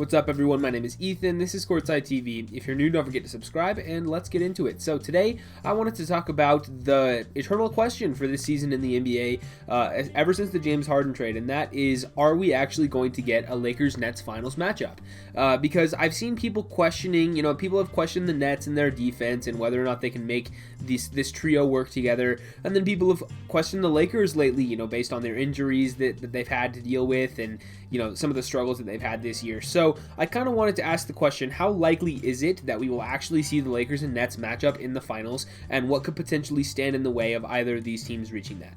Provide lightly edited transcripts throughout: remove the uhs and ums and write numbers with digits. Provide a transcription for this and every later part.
What's up, everyone? My name is Ethan. This is Courtside TV. If you're new, don't forget to subscribe, and let's get into it. So today, I wanted to talk about the eternal question for this season in the NBA, ever since the James Harden trade, and that is, are we actually going to get a Lakers-Nets finals matchup? Because I've seen people questioning, people have questioned the Nets and their defense and whether or not they can make this trio work together, and then people have questioned the Lakers lately, based on their injuries that they've had to deal with and, some of the struggles that they've had this year. So I kind of wanted to ask the question, how likely is it that we will actually see the Lakers and Nets matchup in the finals, and what could potentially stand in the way of either of these teams reaching that?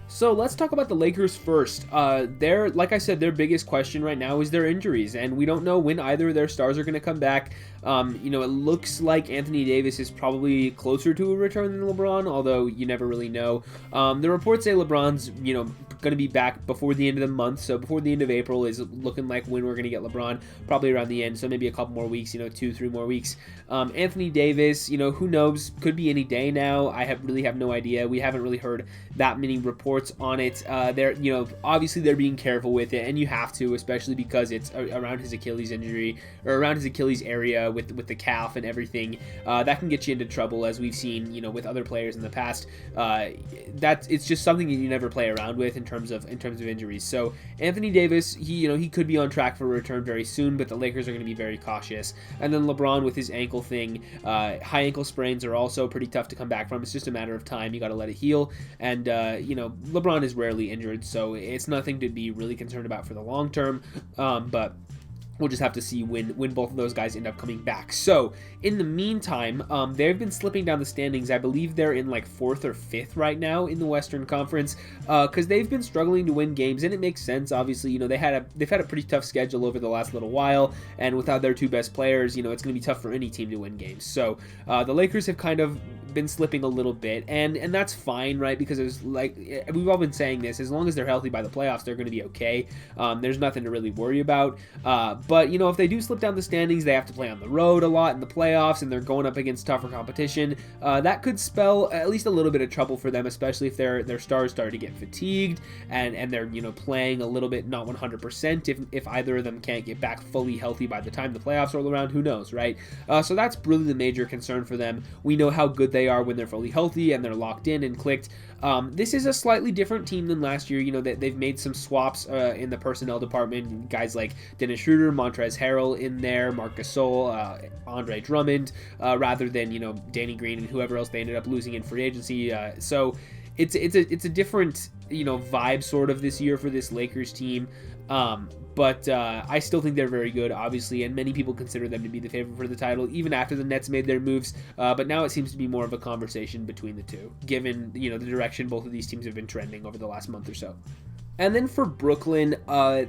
So let's talk about the Lakers first. Like I said, their biggest question right now is their injuries, and we don't know when either of their stars are going to come back. It looks like Anthony Davis is probably closer to a return than LeBron, although you never really know. The reports say LeBron's, going to be back before the end of the month, so before the end of April is looking like when we're going to get LeBron, probably around the end, so maybe a couple more weeks, 2-3 more weeks. Anthony Davis, who knows, could be any day now. I really have no idea. We haven't really heard that many reports on it. Obviously they're being careful with it, and you have to, especially because it's around his Achilles injury, or around his Achilles area with the calf and everything. That can get you into trouble, as we've seen, with other players in the past. It's just something that you never play around with in terms of injuries. So Anthony Davis, he could be on track for a return very soon, but the Lakers are going to be very cautious. And then LeBron with his ankle thing, high ankle sprains are also pretty tough to come back from. It's just a matter of time. You got to let it heal. And LeBron is rarely injured, so it's nothing to be really concerned about for the long term. But we'll just have to see when both of those guys end up coming back. So, in the meantime, they've been slipping down the standings. I believe they're in like 4th or 5th right now in the Western Conference, because they've been struggling to win games, and it makes sense. Obviously, they've had a pretty tough schedule over the last little while, and without their two best players, it's going to be tough for any team to win games. So, the Lakers have kind of been slipping a little bit, and that's fine, right? Because it's like we've all been saying this, as long as they're healthy by the playoffs, they're going to be okay. There's nothing to really worry about. But, if they do slip down the standings, they have to play on the road a lot in the playoffs, and they're going up against tougher competition. That could spell at least a little bit of trouble for them, especially if their stars start to get fatigued, and they're, playing a little bit not 100%. If either of them can't get back fully healthy by the time the playoffs roll around, who knows, right? So that's really the major concern for them. We know how good they are when they're fully healthy and they're locked in and clicked. This is a slightly different team than last year. They've made some swaps in the personnel department. Guys like Dennis Schroeder, Montrezl Harrell in there, Marc Gasol, Andre Drummond, rather than Danny Green and whoever else they ended up losing in free agency. So it's a different vibe sort of this year for this Lakers team. But I still think they're very good, obviously, and many people consider them to be the favorite for the title, even after the Nets made their moves. But now it seems to be more of a conversation between the two, given the direction both of these teams have been trending over the last month or so. And then for Brooklyn,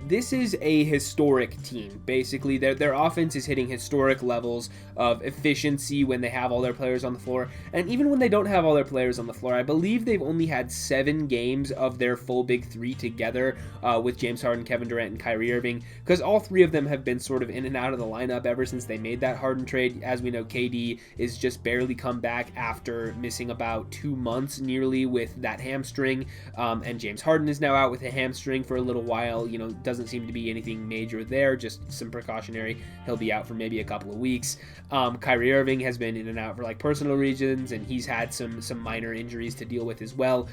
this is a historic team. Basically, their offense is hitting historic levels of efficiency when they have all their players on the floor. And even when they don't have all their players on the floor, I believe they've only had 7 games of their full big three together with James Harden, Kevin Durant, and Kyrie Irving, because all three of them have been sort of in and out of the lineup ever since they made that Harden trade. As we know, KD is just barely come back after missing about 2 months nearly with that hamstring, and James Harden is now out with a hamstring for a little while. Doesn't seem to be anything major there, just some precautionary. He'll be out for maybe a couple of weeks. Kyrie Irving has been in and out for like personal reasons, and he's had some minor injuries to deal with as well.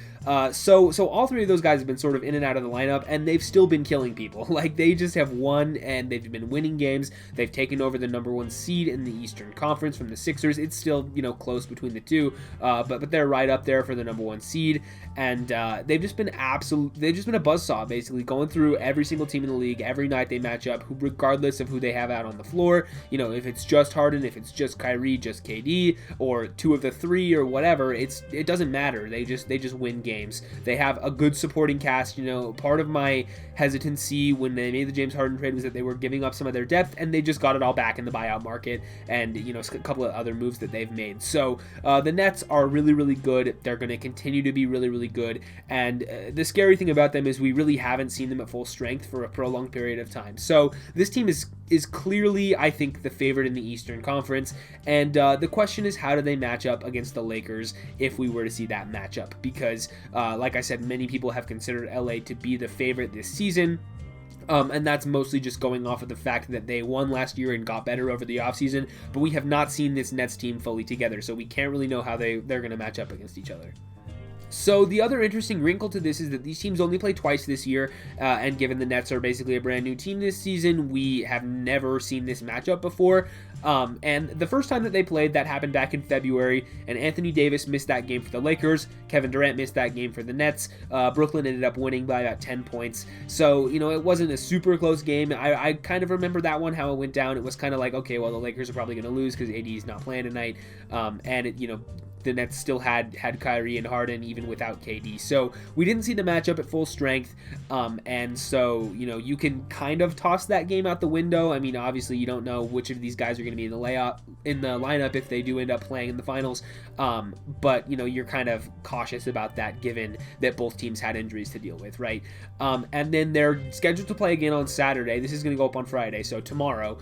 So all three of those guys have been sort of in and out of the lineup, and they've still been killing people. Like, they just have won, and they've been winning games. They've taken over the number 1 seed in the Eastern Conference from the Sixers. It's still close between the two, but they're right up there for the number 1 seed, and they've just been a buzzsaw, basically going through every single team in the league. Every night they match up, regardless of who they have out on the floor. If it's just Harden, if it's just Kyrie, just KD, or 2 of the 3 or whatever, it doesn't matter. They just win games. They have a good supporting cast. Part of my hesitancy when they made the James Harden trade was that they were giving up some of their depth, and they just got it all back in the buyout market, and a couple of other moves that they've made. So the Nets are really, really good. They're going to continue to be really, really good, and the scary thing about them is we really haven't seen them at full strength for a prolonged period of time. So this team is clearly, I think, the favorite in the Eastern Conference, and the question is, how do they match up against the Lakers if we were to see that matchup? Because like I said, many people have considered LA to be the favorite this season. And that's mostly just going off of the fact that they won last year and got better over the offseason, but we have not seen this Nets team fully together, so we can't really know how they're going to match up against each other. So the other interesting wrinkle to this is that these teams only play twice this year, and given the Nets are basically a brand new team this season, we have never seen this matchup before. And the first time that they played, that happened back in February, and Anthony Davis missed that game for the Lakers. Kevin Durant missed that game for the Nets. Brooklyn ended up winning by about 10 points. So, it wasn't a super close game. I kind of remember that one, how it went down. It was kind of like, okay, well, the Lakers are probably going to lose because AD is not playing tonight. And the Nets still had Kyrie and Harden even without KD. So we didn't see the matchup at full strength. And so, you can kind of toss that game out the window. I mean, obviously you don't know which of these guys are going to be in the lineup if they do end up playing in the finals. But, you're kind of cautious about that given that both teams had injuries to deal with, right? And then they're scheduled to play again on Saturday. This is going to go up on Friday. So tomorrow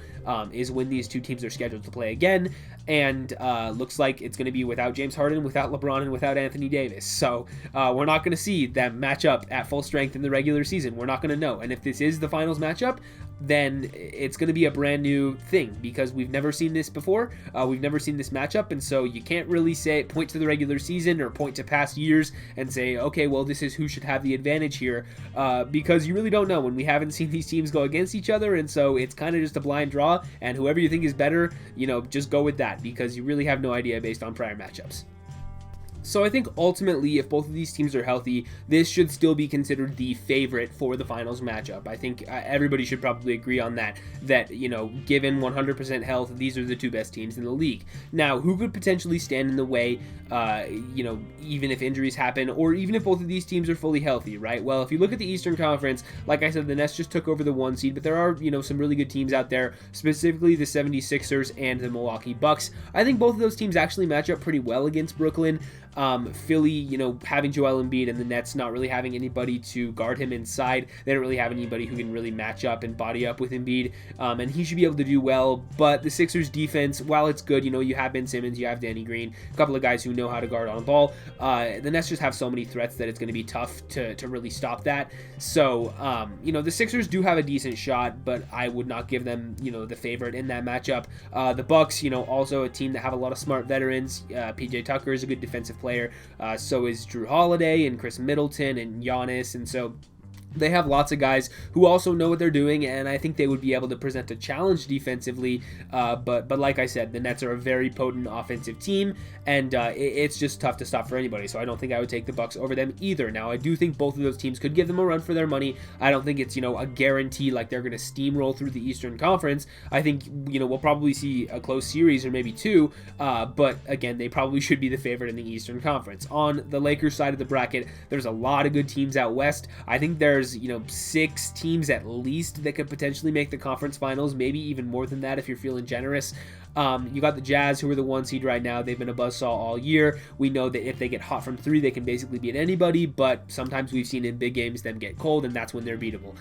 is when these two teams are scheduled to play again. And looks like it's going to be without James Harden, without LeBron, and without Anthony Davis. So we're not going to see them match up at full strength in the regular season. We're not going to know. And if this is the finals matchup, then it's going to be a brand new thing because we've never seen this before. We've never seen this matchup, and so you can't really point to the regular season or point to past years and say, okay, well, this is who should have the advantage here, because you really don't know when we haven't seen these teams go against each other, and so it's kind of just a blind draw, and whoever you think is better, just go with that because you really have no idea based on prior matchups. So I think ultimately, if both of these teams are healthy, this should still be considered the favorite for the finals matchup. I think everybody should probably agree on that, given 100% health, these are the two best teams in the league. Now, who could potentially stand in the way, even if injuries happen, or even if both of these teams are fully healthy, right? Well, if you look at the Eastern Conference, like I said, the Nets just took over the 1 seed, but there are, some really good teams out there, specifically the 76ers and the Milwaukee Bucks. I think both of those teams actually match up pretty well against Brooklyn. Philly, having Joel Embiid and the Nets not really having anybody to guard him inside. They don't really have anybody who can really match up and body up with Embiid, and he should be able to do well. But the Sixers defense, while it's good, you have Ben Simmons, you have Danny Green, a couple of guys who know how to guard on the ball. The Nets just have so many threats that it's going to be tough to really stop that. So, the Sixers do have a decent shot, but I would not give them, the favorite in that matchup. The Bucks, also a team that have a lot of smart veterans. PJ Tucker is a good defensive player. So is Drew Holiday and Chris Middleton and Giannis, and so they have lots of guys who also know what they're doing, and I think they would be able to present a challenge defensively. But like I said, the Nets are a very potent offensive team, and it's just tough to stop for anybody. So I don't think I would take the Bucks over them either. Now, I do think both of those teams could give them a run for their money. I don't think it's a guarantee like they're going to steamroll through the Eastern Conference. I think we'll probably see a close series or maybe two. But again, they probably should be the favorite in the Eastern Conference. On the Lakers side of the bracket, there's a lot of good teams out west. I think there's 6 teams at least that could potentially make the conference finals, maybe even more than that if you're feeling generous. You got the Jazz, who are the 1 seed right now. They've been a buzzsaw all year. We know that if they get hot from 3, they can basically beat anybody, but sometimes we've seen in big games them get cold, and that's when they're beatable.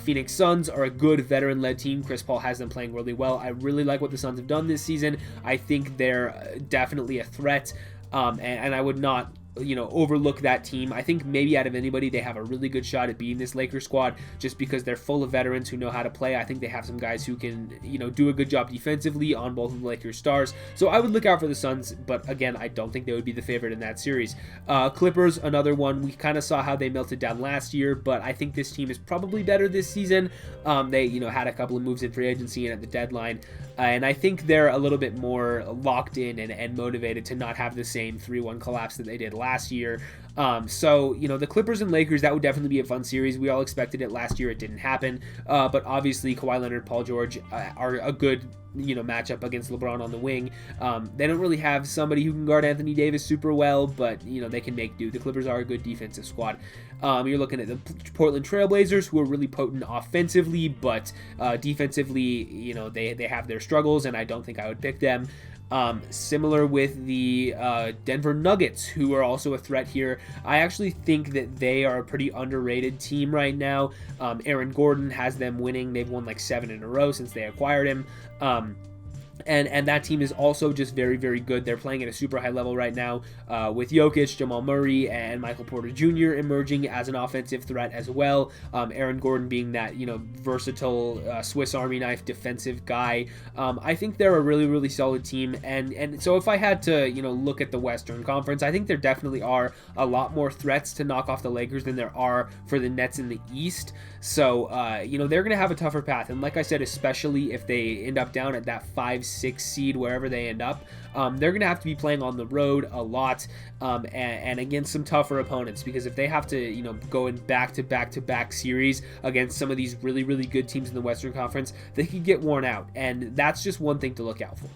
Phoenix Suns are a good veteran-led team. Chris Paul has them playing really well. I really like what the Suns have done this season. I think they're definitely a threat, and I would not overlook that team. I think maybe out of anybody, they have a really good shot at beating this Lakers squad just because they're full of veterans who know how to play. I think they have some guys who can, do a good job defensively on both of the Lakers stars. So I would look out for the Suns, but again, I don't think they would be the favorite in that series. Clippers, another one. We kind of saw how they melted down last year, but I think this team is probably better this season. They, had a couple of moves in free agency and at the deadline. And I think they're a little bit more locked in and motivated to not have the same 3-1 collapse that they did last year. So, the Clippers and Lakers, that would definitely be a fun series. We all expected it last year. It didn't happen. But obviously, Kawhi Leonard, Paul George are a good matchup against LeBron on the wing. They don't really have somebody who can guard Anthony Davis super well, but they can make do. The Clippers are a good defensive squad. You're looking at the Portland Trailblazers, who are really potent offensively, but defensively, they have their struggles, and I don't think I would pick them. Similar with the Denver Nuggets, who are also a threat here. I actually think that they are a pretty underrated team right now. Aaron Gordon has them winning. They've won like 7 in a row since they acquired him. And that team is also just very, very good. They're playing at a super high level right now with Jokic, Jamal Murray, and Michael Porter Jr. emerging as an offensive threat as well. Aaron Gordon being that, versatile Swiss Army knife defensive guy. I think they're a really, really solid team. And so if I had to, look at the Western Conference, I think there definitely are a lot more threats to knock off the Lakers than there are for the Nets in the East. So, they're going to have a tougher path. And like I said, especially if they end up down at that 5-6 seed, wherever they end up, they're going to have to be playing on the road a lot and against some tougher opponents, because if they have to, go in back-to-back series against some of these really, really good teams in the Western Conference, they could get worn out. And that's just one thing to look out for.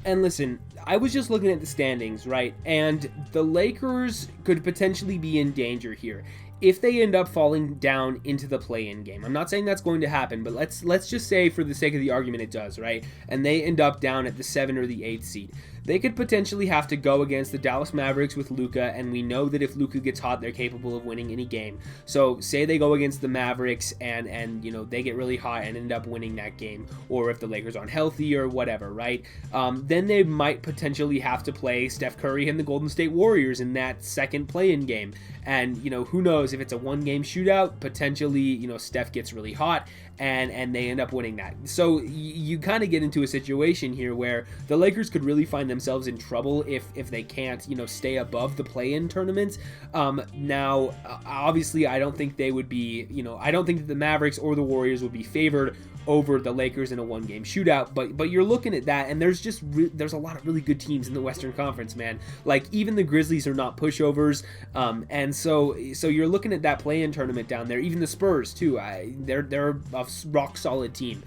And listen, I was just looking at the standings, right? And the Lakers could potentially be in danger here if they end up falling down into the play-in game. I'm not saying that's going to happen, but let's just say for the sake of the argument it does, right? And they end up down at the 7 or the 8 seed. They could potentially have to go against the Dallas Mavericks with Luka, and we know that if Luka gets hot, they're capable of winning any game. So say they go against the Mavericks and they get really hot and end up winning that game, or if the Lakers aren't healthy or whatever, right? Then they might potentially have to play Steph Curry and the Golden State Warriors in that second play-in game. And, who knows, if it's a one-game shootout, potentially, Steph gets really hot and they end up winning that. So you kind of get into a situation here where the Lakers could really find themselves in trouble if they can't, stay above the play-in tournaments. Now, obviously, I don't think they would be, I don't think that the Mavericks or the Warriors would be favored over the Lakers in a one-game shootout, but you're looking at that, and there's a lot of really good teams in the Western Conference, man. Like, even the Grizzlies are not pushovers, and so you're looking at that play-in tournament down there. Even the Spurs too, they're a rock solid team.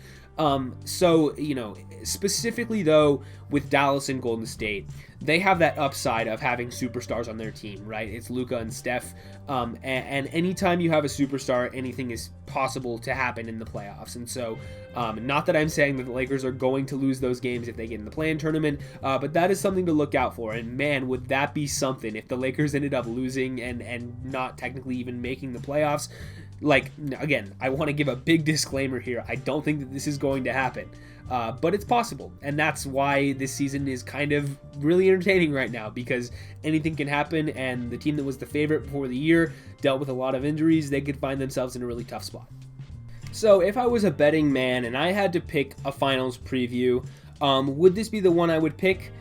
So, specifically though, with Dallas and Golden State, they have that upside of having superstars on their team, right? It's Luka and Steph, and anytime you have a superstar, anything is possible to happen in the playoffs. And so, not that I'm saying that the Lakers are going to lose those games if they get in the play-in tournament, but that is something to look out for. And man, would that be something if the Lakers ended up losing and not technically even making the playoffs. Like, again, I want to give a big disclaimer here. I don't think that this is going to happen, but it's possible. And that's why this season is kind of really entertaining right now, because anything can happen, and the team that was the favorite before the year dealt with a lot of injuries. They could find themselves in a really tough spot. So if I was a betting man and I had to pick a finals preview, would this be the one I would pick?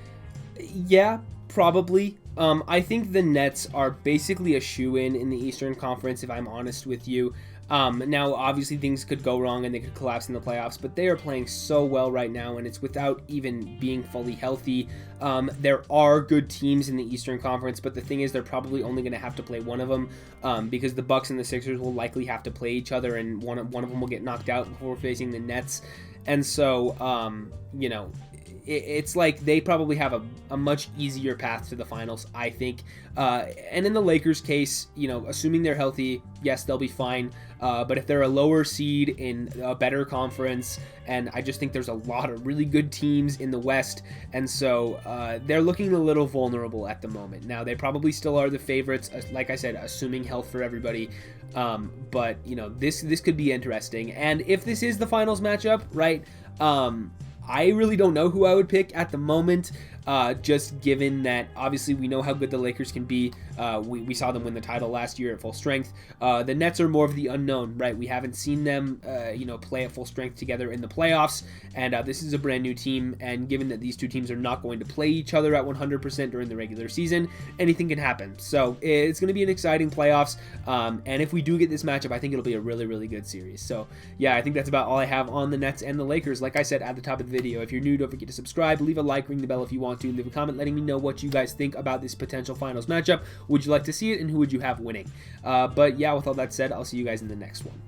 Yeah, probably. I think the Nets are basically a shoo-in in the Eastern Conference, if I'm honest with you. Now, obviously, things could go wrong and they could collapse in the playoffs, but they are playing so well right now, and it's without even being fully healthy. There are good teams in the Eastern Conference, but the thing is, they're probably only going to have to play one of them, because the Bucks and the Sixers will likely have to play each other, and one of them will get knocked out before facing the Nets. And so, it's like they probably have a much easier path to the finals, I think. And in the Lakers' case, assuming they're healthy, yes, they'll be fine. But if they're a lower seed in a better conference, and I just think there's a lot of really good teams in the West, and so they're looking a little vulnerable at the moment. Now, they probably still are the favorites, like I said, assuming health for everybody. But, this could be interesting. And if this is the finals matchup, right, I really don't know who I would pick at the moment, just given that obviously we know how good the Lakers can be. We saw them win the title last year at full strength. The Nets are more of the unknown, right? We haven't seen them, play at full strength together in the playoffs, and this is a brand new team, and given that these two teams are not going to play each other at 100% during the regular season, anything can happen. So it's going to be an exciting playoffs, and if we do get this matchup, I think it'll be a really, really good series. So yeah, I think that's about all I have on the Nets and the Lakers. Like I said at the top of the video, if you're new, don't forget to subscribe, leave a like, ring the bell if you want to, leave a comment letting me know what you guys think about this potential finals matchup. Would you like to see it, and who would you have winning? But yeah, with all that said, I'll see you guys in the next one.